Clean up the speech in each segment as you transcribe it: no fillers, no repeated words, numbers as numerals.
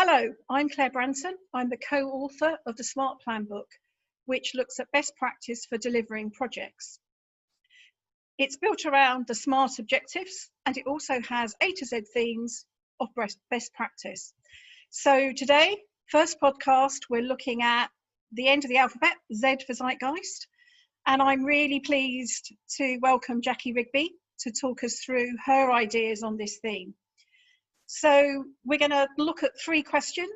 Hello, I'm Claire Branson. I'm the co-author of the Smart Plan book, which looks at best practice for delivering projects. It's built around the SMART objectives, and it also has A to Z themes of best practice. So today, first podcast, we're looking at the end of the alphabet, Z for Zeitgeist. And I'm really pleased to welcome Jackie Rigby to talk us through her ideas on this theme. So we're going to look at three questions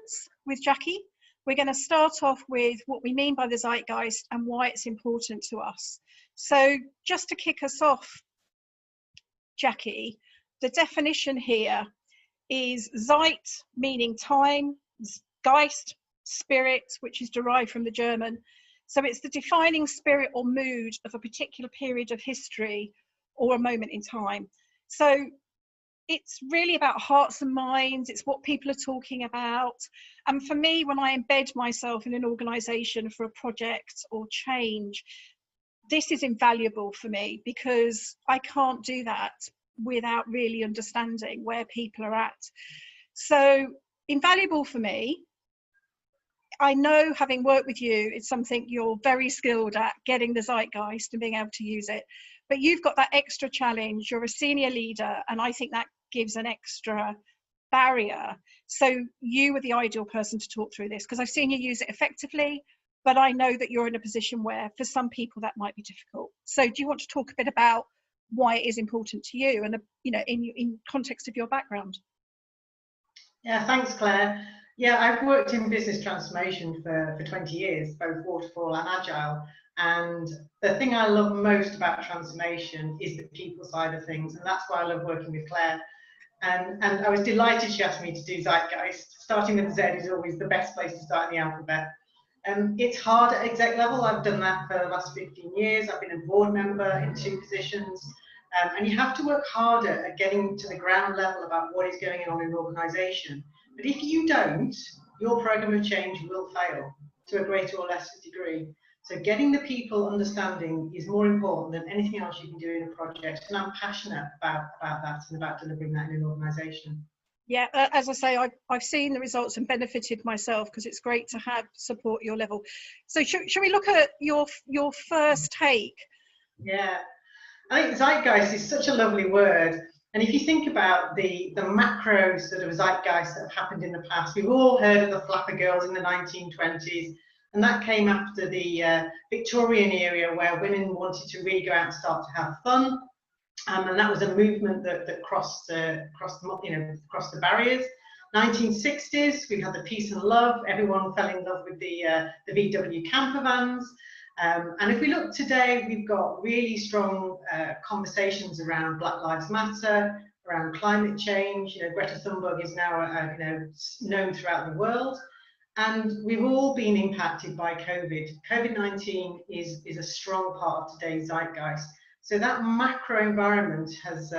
with Jackie. We're going to start off with what we mean by the zeitgeist and why it's important to us. So just to kick us off, Jackie, the definition here is Zeit, meaning time, Geist, spirit, which is derived from the German. So it's the defining spirit or mood of a particular period of history or a moment in time. So it's really about hearts and minds. It's what people are talking about. And for me, when I embed myself in an organization for a project or change, this is invaluable for me because I can't do that without really understanding where people are at. So invaluable for me. I know, having worked with you, it's something you're very skilled at, getting the zeitgeist and being able to use it. But you've got that extra challenge. You're a senior leader, and I think that gives an extra barrier. So you were the ideal person to talk through this because I've seen you use it effectively, but I know that you're in a position where for some people that might be difficult. So do you want to talk a bit about why it is important to you and, in context of your background? Yeah, thanks, Claire. Yeah, I've worked in business transformation for 20 years, both waterfall and agile. And the thing I love most about transformation is the people side of things. And that's why I love working with Claire. And I was delighted she asked me to do Zeitgeist. Starting with Z is always the best place to start in the alphabet. It's hard at exec level. I've done that for the last 15 years. I've been a board member in 2 positions. And you have to work harder at getting to the ground level about what is going on in an organisation. But if you don't, your program of change will fail to a greater or lesser degree. So getting the people understanding is more important than anything else you can do in a project. And I'm passionate about that and about delivering that in an organisation. Yeah, as I say, I've seen the results and benefited myself because it's great to have support at your level. So should we look at your first take? Yeah, I think zeitgeist is such a lovely word. And if you think about the macro sort of zeitgeist that have happened in the past, we've all heard of the flapper girls in the 1920s. And that came after the Victorian era where women wanted to really go out and start to have fun. And that was a movement that crossed the barriers. 1960s, we had the peace and love. Everyone fell in love with the VW camper vans. And if we look today, we've got really strong conversations around Black Lives Matter, around climate change. Greta Thunberg is now known throughout the world. And we've all been impacted by COVID. COVID-19 is a strong part of today's zeitgeist. So that macro environment has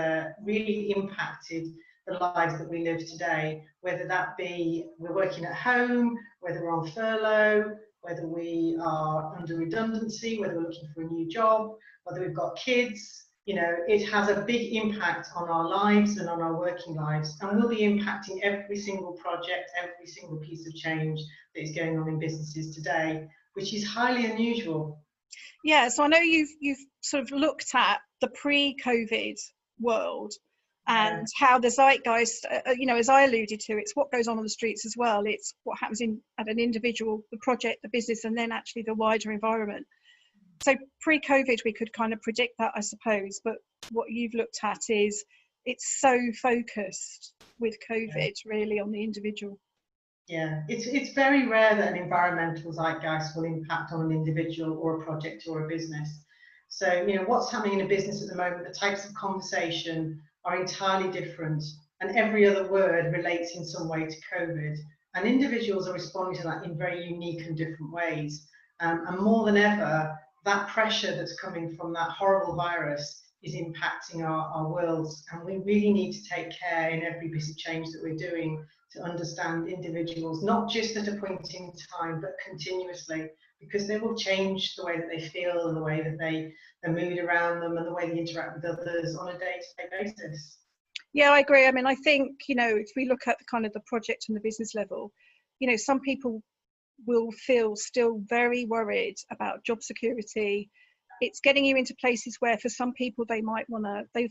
really impacted the lives that we live today, whether that be we're working at home, whether we're on furlough, whether we are under redundancy, whether we're looking for a new job, whether we've got kids. It has a big impact on our lives and on our working lives, and will be impacting every single project, every single piece of change that is going on in businesses today, which is highly unusual. Yeah, so I know you've sort of looked at the pre-COVID world and how the zeitgeist, as I alluded to, it's what goes on the streets as well. It's what happens at an individual, the project, the business, and then actually the wider environment. So pre-COVID, we could kind of predict that, I suppose. But what you've looked at is it's so focused with COVID really on the individual. Yeah, it's very rare that an environmental zeitgeist will impact on an individual or a project or a business. So, what's happening in a business at the moment, the types of conversation are entirely different, and every other word relates in some way to COVID. And individuals are responding to that in very unique and different ways. And more than ever, that pressure that's coming from that horrible virus is impacting our worlds. And we really need to take care in every piece of change that we're doing to understand individuals, not just at a point in time, but continuously, because they will change the way that they feel and the way that the mood around them and the way they interact with others on a day-to-day basis. Yeah, I agree. I mean, I think, if we look at the kind of the project and the business level, some people will feel still very worried about job security. It's getting you into places where for some people they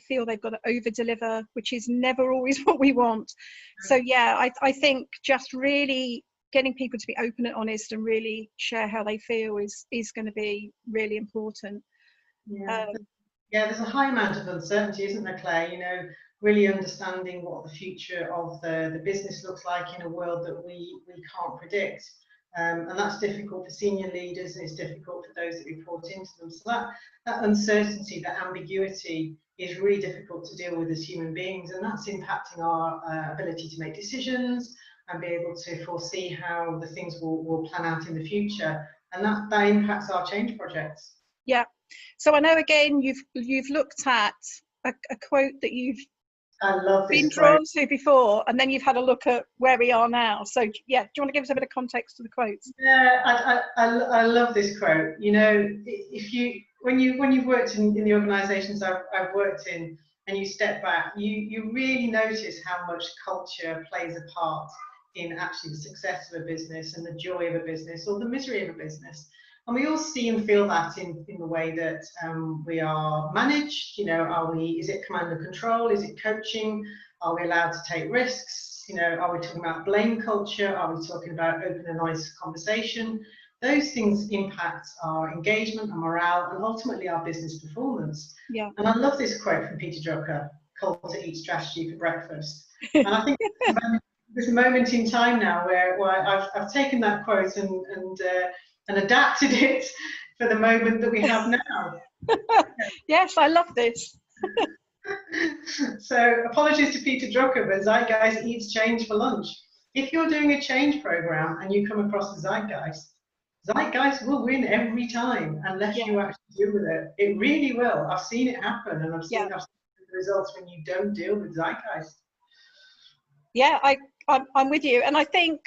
feel they've got to over deliver, which is never always what we want. So yeah, I think just really getting people to be open and honest and really share how they feel is going to be really important. Yeah, there's a high amount of uncertainty, isn't there, Claire? Really understanding what the future of the business looks like in a world that we can't predict. And that's difficult for senior leaders, and it's difficult for those that report into them. So that uncertainty, that ambiguity is really difficult to deal with as human beings, and that's impacting our ability to make decisions and be able to foresee how the things will plan out in the future. And that impacts our change projects. Yeah. So I know, again, you've looked at a quote that you've been drawn to before, and then you've had a look at where we are now. So yeah, do you want to give us a bit of context to the quotes? Yeah, I love this quote. When you've worked in the organisations I've worked in, and you step back, you really notice how much culture plays a part in actually the success of a business and the joy of a business or the misery of a business. And we all see and feel that in the way that we are managed. Is it command and control? Is it coaching? Are we allowed to take risks? Are we talking about blame culture? Are we talking about open and honest conversation? Those things impact our engagement and morale and ultimately our business performance. Yeah. And I love this quote from Peter Drucker, "Call to eat strategy for breakfast." And I think there's a moment in time now where I've taken that quote and adapted it for the moment that we have now. Yes, I love this. So apologies to Peter Drucker, but Zeitgeist eats change for lunch. If you're doing a change program and you come across the Zeitgeist will win every time unless you actually deal with it. It really will. I've seen it happen, and I've seen the results when you don't deal with Zeitgeist. Yeah, I'm with you, and I think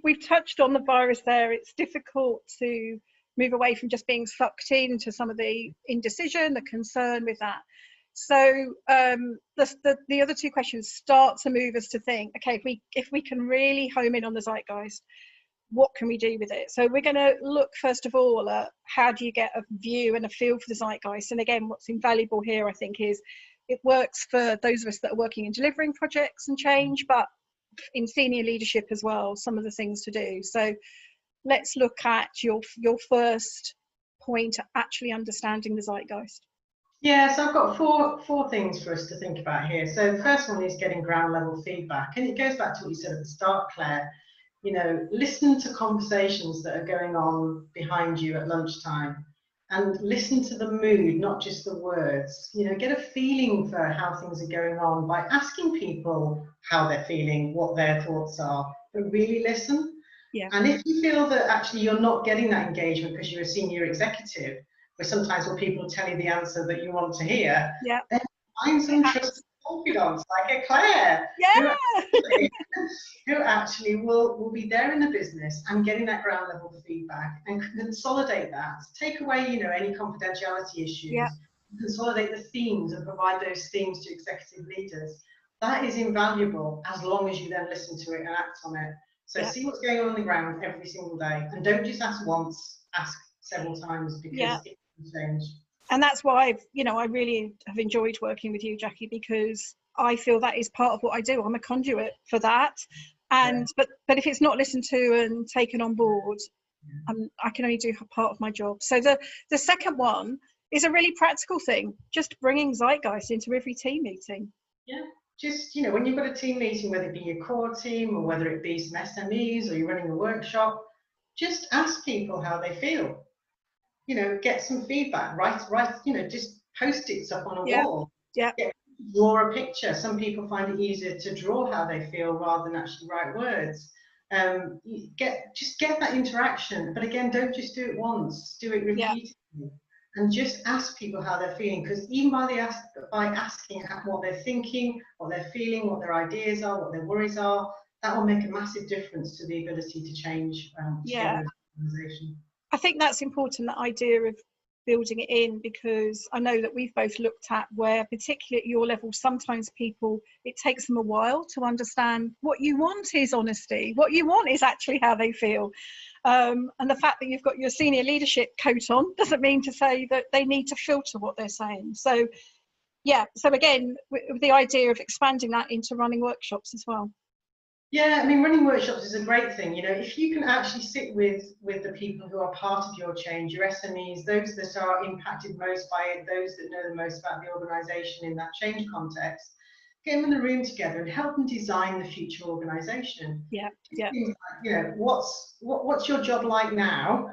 we've touched on the virus there. It's difficult to move away from just being sucked into some of the indecision, the concern with that. So the other two questions start to move us to think, okay, if we can really home in on the Zeitgeist, what can we do with it? So we're going to look first of all at how do you get a view and a feel for the Zeitgeist. And again, what's invaluable here, I think, is it works for those of us that are working in delivering projects and change, but in senior leadership as well, some of the things to do. So let's look at your first point, actually understanding the Zeitgeist. Yeah, so I've got four things for us to think about here. So the first one is getting ground level feedback, and it goes back to what you said at the start, Claire. Listen to conversations that are going on behind you at lunchtime, and listen to the mood, not just the words. Get a feeling for how things are going on by asking people how they're feeling, what their thoughts are, but really listen. Yeah. And if you feel that actually you're not getting that engagement because you're a senior executive, where sometimes when people tell you the answer that you want to hear, then find some trusted confidants like a Claire, who actually will be there in the business and getting that ground level feedback and consolidate that. Take away, any confidentiality issues, consolidate the themes and provide those themes to executive leaders. That is invaluable as long as you then listen to it and act on it. So see what's going on the ground every single day, and don't just ask once, ask several times, because it can change. And that's why I really have enjoyed working with you, Jackie, because I feel that is part of what I do. I'm a conduit for that. And but if it's not listened to and taken on board, I can only do part of my job. So the second one is a really practical thing, just bringing Zeitgeist into every team meeting. Yeah. Just, when you've got a team meeting, whether it be your core team or whether it be some SMEs or you're running a workshop, just ask people how they feel. Get some feedback, write, just post-its up on a wall. Draw a picture. Some people find it easier to draw how they feel rather than actually write words. Just get that interaction. But again, don't just do it once, do it repeatedly. And just ask people how they're feeling, because even by asking what they're thinking, what they're feeling, what their ideas are, what their worries are, that will make a massive difference to the ability to change together as an organisation. I think that's important, that idea of building it in, because I know that we've both looked at where, particularly at your level, sometimes people, it takes them a while to understand what you want is honesty. What you want is actually how they feel. And the fact that you've got your senior leadership coat on doesn't mean to say that they need to filter what they're saying. So yeah, so again, with the idea of expanding that into running workshops as well. Yeah, I mean, running workshops is a great thing. You know, if you can actually sit with the people who are part of your change, your SMEs, those that are impacted most by it, those that know the most about the organisation in that change context, get them in the room together and help them design the future organisation. Yeah, yeah. Things like, you know, what's your job like now?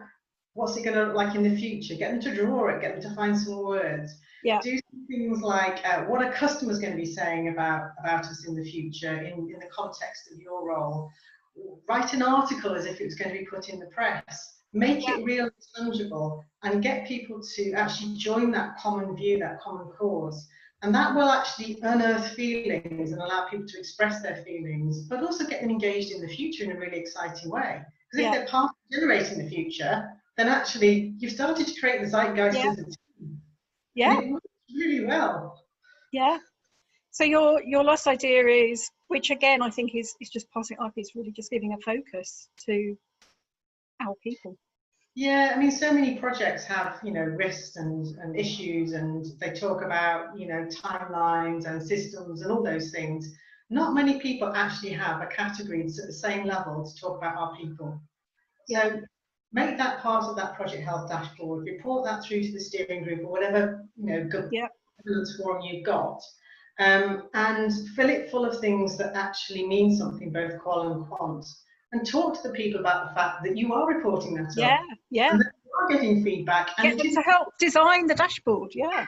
What's it going to look like in the future? Get them to draw it, get them to find some words. Yeah. Do things like what are customers going to be saying about us in the future in the context of your role? Write an article as if it was going to be put in the press. Make it real and tangible, and get people to actually join that common view, that common cause. And that will actually unearth feelings and allow people to express their feelings, but also get them engaged in the future in a really exciting way. Because if they're part of generating the future, then actually you've started to create the zeitgeist as a team. Yeah. And it works really well. Yeah. So your last idea is, which again I think is just passing up, is really just giving a focus to our people. Yeah, I mean, so many projects have, you know, risks and issues, and they talk about, you know, timelines and systems and all those things. Not many people actually have a category that's at the same level to talk about our people. So make that part of that project health dashboard, report that through to the steering group or whatever, you know, governance forum you've got, and fill it full of things that actually mean something, both qual and quant. And talk to the people about the fact that you are reporting that up. Yeah. And that you are getting feedback. Get them to help design the dashboard. Yeah.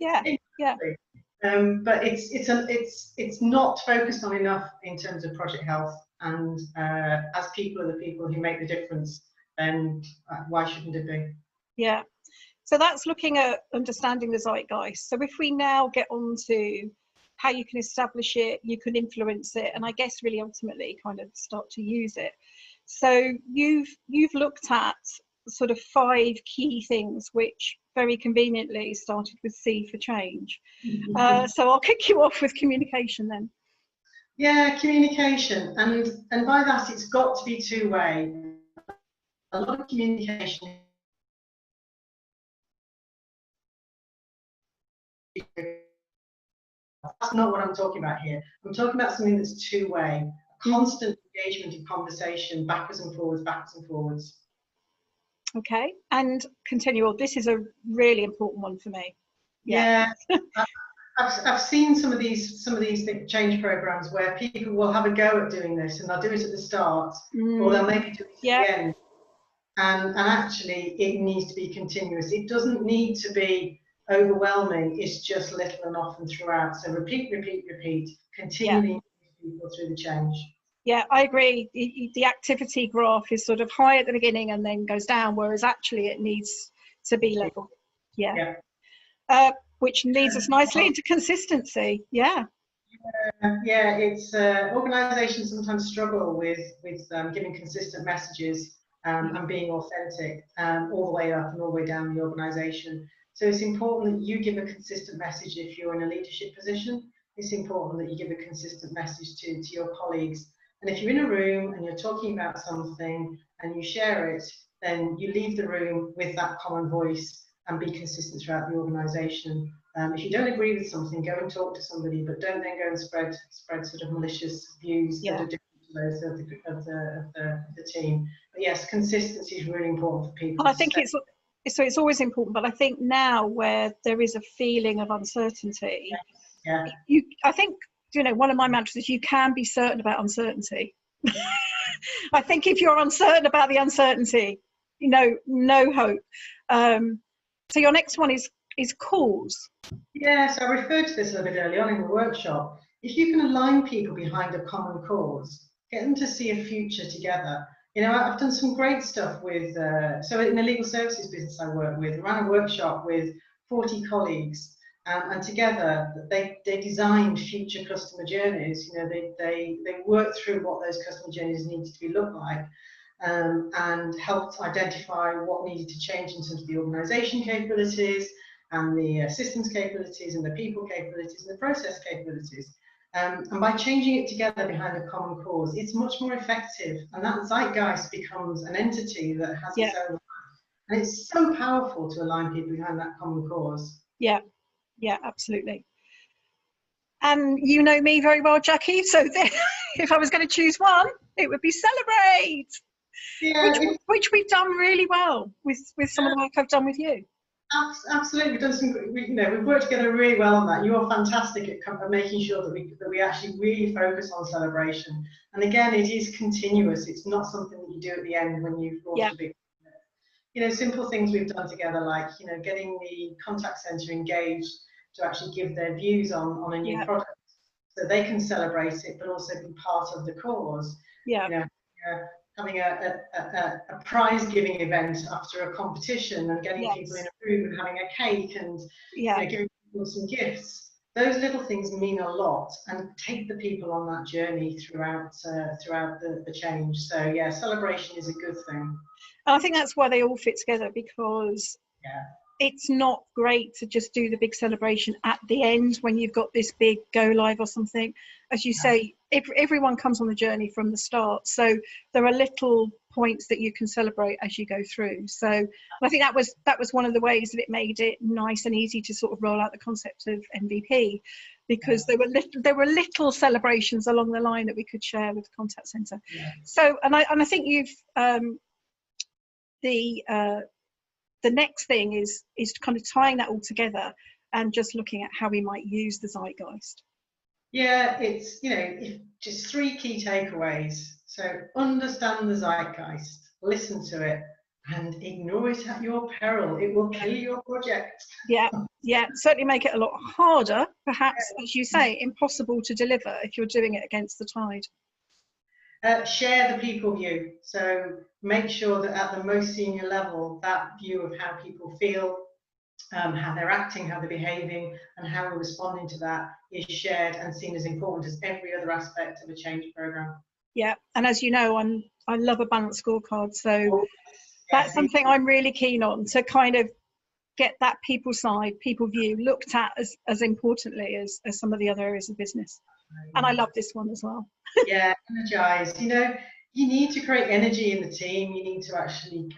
Exactly. But it's not focused on enough in terms of project health. And as people are the people who make the difference, then why shouldn't it be? Yeah. So that's looking at understanding the zeitgeist. So if we now get on to how you can establish it, you can influence it, and I guess really ultimately kind of start to use it. So you've looked at sort of 5 key things, which very conveniently started with C for change. So I'll kick you off with communication then. Yeah, communication, and by that it's got to be two-way. A lot of communication. That's not what I'm talking about here. I'm talking about something that's two-way, constant engagement in conversation, backwards and forwards, backwards and forwards. Okay, and continual. This is a really important one for me. Yeah, I've seen some of these change programs where people will have a go at doing this, and they'll do it at the start, or they'll maybe do it at the end. And actually, it needs to be continuous. It doesn't need to be overwhelming. It's just little and often throughout. So repeat, continually move people through the change. Yeah, I agree. The activity graph is sort of high at the beginning and then goes down, whereas actually it needs to be level. Yeah. Which leads us nicely into consistency. Yeah, it's organisations sometimes struggle with giving consistent messages and being authentic all the way up and all the way down the organisation. So it's important that you give a consistent message if you're in a leadership position. It's important that you give a consistent message to your colleagues. And if you're in a room and you're talking about something and you share it, then you leave the room with that common voice and be consistent throughout the organisation. If you don't agree with something, go and talk to somebody, but don't then go and spread sort of malicious views that are different to those of the team. But yes, consistency is really important for people. I think it's always important, but I think now where there is a feeling of uncertainty, I think, you know, one of my mantras is you can be certain about uncertainty. I think if you're uncertain about the uncertainty, you know, no hope. So your next one is cause. Yes, I referred to this a little bit early on in the workshop. If you can align people behind a common cause, get them to see a future together. You know, I've done some great stuff with, so in the legal services business I work with, ran a workshop with 40 colleagues, and together they designed future customer journeys. You know, they worked through what those customer journeys needed to look like. and helped identify what needed to change in terms of the organisation capabilities and the systems capabilities and the people capabilities and the process capabilities. And by changing it together behind a common cause, it's much more effective, and that zeitgeist becomes an entity that has its own life. And it's so powerful to align people behind that common cause. Yeah, yeah, absolutely. And you know me very well, Jackie, so if I was going to choose one, it would be celebrate, Yeah, which we've done really well with some of the work I've done with you. Absolutely, we've done some. We've worked together really well on that. You're fantastic at making sure that we actually really focus on celebration. And again, it is continuous. It's not something that you do at the end when you've launched a big. Simple things we've done together, like getting the contact centre engaged to actually give their views on a new product, so they can celebrate it, but also be part of the cause. Having a prize giving event after a competition and getting people in a room and having a cake and giving people some gifts. Those little things mean a lot and take the people on that journey throughout the change. So yeah, celebration is a good thing. And I think that's why they all fit together, because it's not great to just do the big celebration at the end when you've got this big go live or something. As you say, everyone comes on the journey from the start, so there are little points that you can celebrate as you go through. So I think that was one of the ways that it made it nice and easy to sort of roll out the concept of MVP, because there were little celebrations along the line that we could share with the contact center. So and I think you've the next thing is kind of tying that all together and just looking at how we might use the zeitgeist. Yeah, it's, just 3 key takeaways. So understand the zeitgeist, listen to it, and ignore it at your peril. It will kill your project. Yeah, certainly make it a lot harder, perhaps, as you say, impossible to deliver if you're doing it against the tide. Share the people view. So make sure that at the most senior level, that view of how people feel, how they're acting, how they're behaving, and how we're responding to that is shared and seen as important as every other aspect of a change program. Yeah, and as you know, I love a balanced scorecard, so that's something I'm really keen on, to kind of get that people side, people view looked at as importantly as some of the other areas of business. And I love this one as well. Yeah, energize. You need to create energy in the team. You need to actually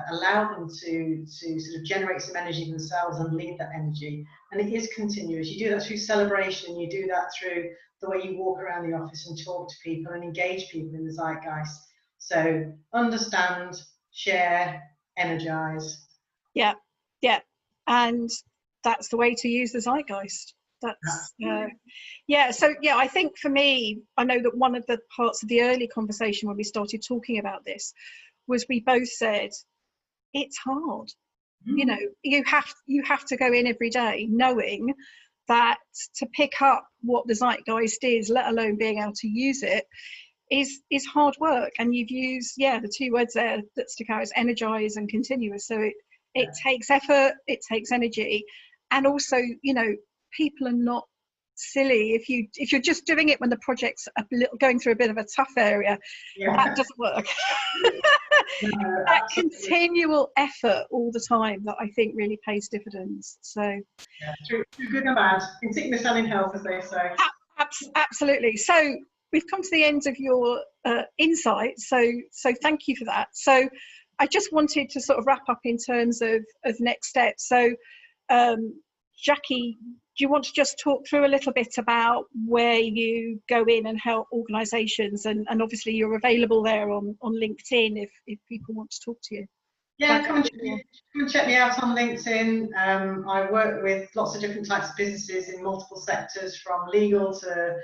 allow them to sort of generate some energy themselves and lead that energy. And it is continuous. You do that through celebration. You do that through the way you walk around the office and talk to people and engage people in the zeitgeist. So understand, share, energize. Yeah. And that's the way to use the zeitgeist. That's I think for me, I know that one of the parts of the early conversation when we started talking about this was we both said it's hard. You have to go in every day knowing that to pick up what the zeitgeist is, let alone being able to use it, is hard work. And you've used the 2 words there that stick out, is energize and continuous. So it takes effort, it takes energy, and also people are not silly. If you're just doing it when the project's going through a bit of a tough area, that doesn't work. That continual effort all the time, that I think really pays dividends. So true good and bad, in sickness and in health, as they say. Absolutely. So we've come to the end of your insights, so thank you for that. So I just wanted to sort of wrap up in terms of next steps. So Jackie, do you want to just talk through a little bit about where you go in and help organisations, and obviously you're available there on LinkedIn if people want to talk to you? Yeah, come and check me out on LinkedIn. I work with lots of different types of businesses in multiple sectors, from legal to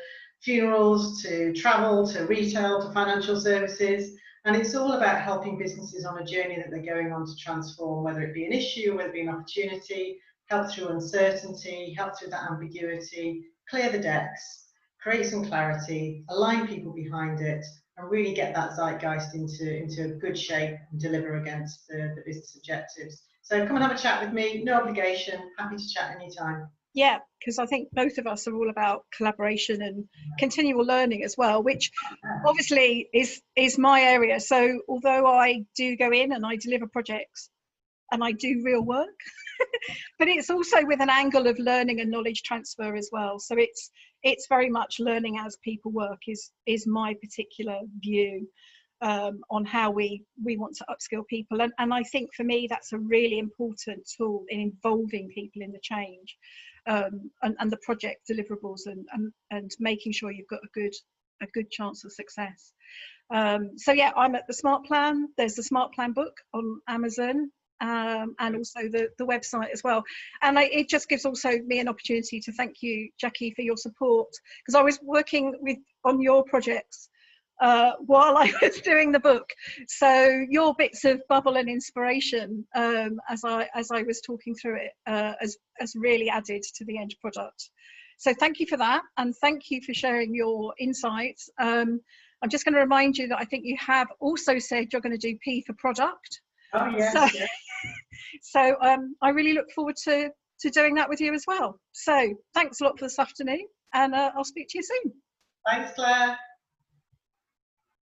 funerals to travel to retail to financial services. And it's all about helping businesses on a journey that they're going on to transform, whether it be an issue, whether it be an opportunity, help through uncertainty, help through that ambiguity, clear the decks, create some clarity, align people behind it, and really get that zeitgeist into good shape and deliver against the business objectives. So come and have a chat with me, no obligation, happy to chat anytime. Yeah, because I think both of us are all about collaboration and continual learning as well, which obviously is my area. So although I do go in and I deliver projects and I do real work, but it's also with an angle of learning and knowledge transfer as well. So it's very much learning as people work is my particular view on how we want to upskill people. And I think for me, that's a really important tool in involving people in the change, and the project deliverables, and making sure you've got a good chance of success. So yeah, I'm at the Smart Plan. There's the Smart Plan book on Amazon, and also the website as well. And it just gives also me an opportunity to thank you, Jackie, for your support, because I was working on your projects while I was doing the book. So your bits of bubble and inspiration, as I was talking through it, has really added to the end product. So thank you for that, and thank you for sharing your insights. I'm just going to remind you that I think you have also said you're going to do P for product. Oh yes. So, yes. so I really look forward to doing that with you as well. So thanks a lot for this afternoon, and I'll speak to you soon. Thanks, Claire.